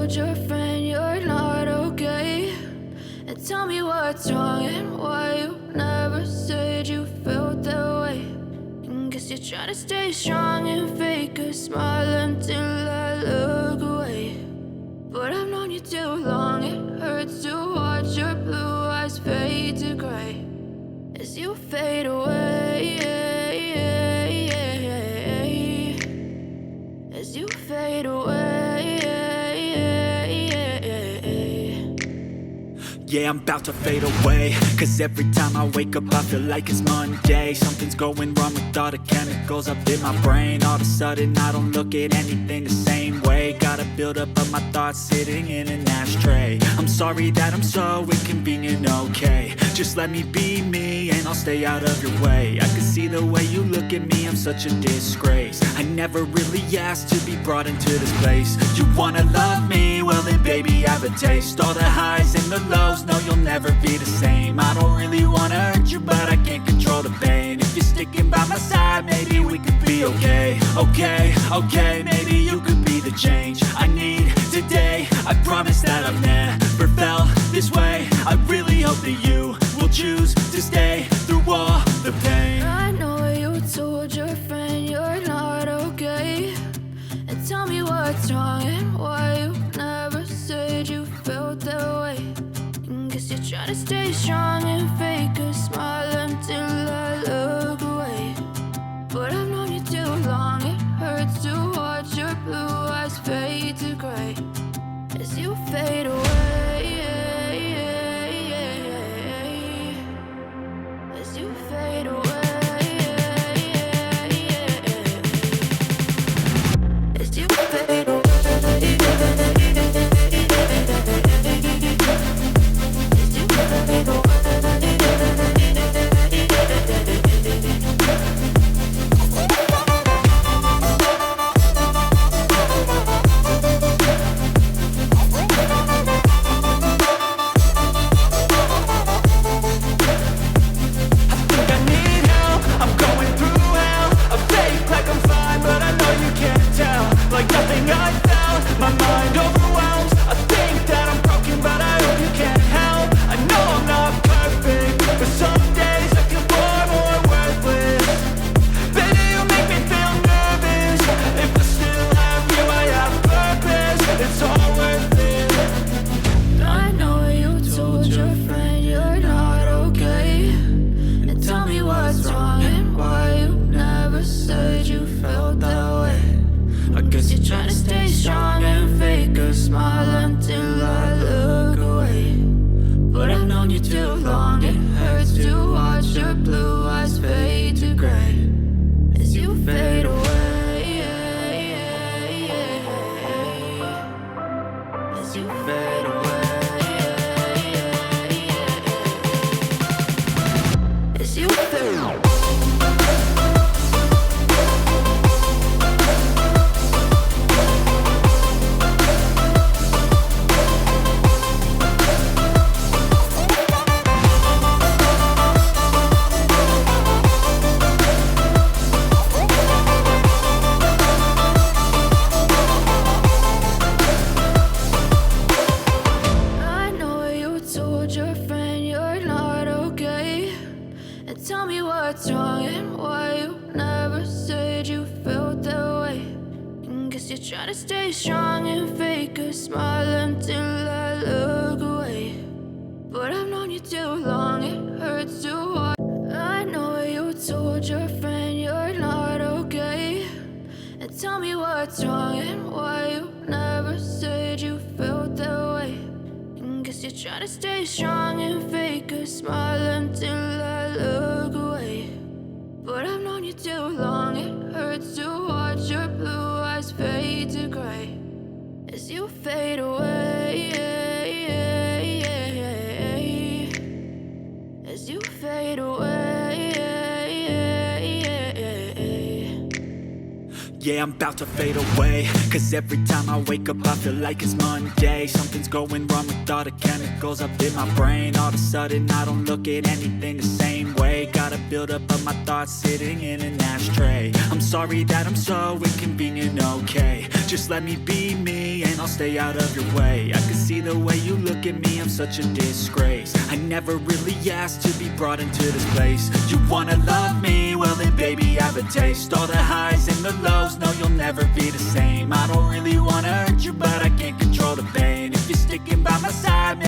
told your friend you're not okay? And tell me what's wrong and why you never said you felt that way. And guess you're trying to stay strong and fake a smile until I look away. But I've known you too long, it hurts to watch your blue eyes fade to gray as you fade away. As you fade away. Yeah, I'm about to fade away, cause every time I wake up I feel like it's Monday. Something's going wrong with all the chemicals up in my brain. All of a sudden I don't look at anything the same way. Gotta build up of my thoughts sitting in an ashtray. I'm sorry that I'm so inconvenient, okay? Just let me be me and I'll stay out of your way. I can see the way you look at me, I'm such a disgrace. I never really asked to be brought into this place. You wanna love me? Well then baby have a taste. All the highs and the lows, no you'll never be the same. I don't really wanna hurt you but I can't control the pain. If you're sticking by my side maybe we could be okay. Okay, maybe you could be the change I need today. I promise that I've never felt this way. I really hope that you will choose to stay through all the pain. I know you told your friend you're not okay. And tell me what's wrong and why you never said you felt that way. And guess you're trying to stay strong and fake a smile until I look away. But I've known you too long, it hurts to watch your blue eyes fade to gray as you fade away. As you fade away. As you fade away. As you fade away. Yeah, I'm about to fade away. Cause every time I wake up I feel like it's Monday. Something's going wrong with all the chemicals up in my brain. All of a sudden I don't look at anything the same way. Got a buildup of my thoughts sitting in an ashtray. I'm sorry that I'm so inconvenient, okay. Just let me be me and I'll stay out of your way. I can see the way you look at me, I'm such a disgrace. I never really asked to be brought into this place. You wanna love me? Well then baby I have a taste. All the highs and the lows, no you'll never be the same. I don't really wanna hurt you but I can't control the pain. If you're sticking by my side,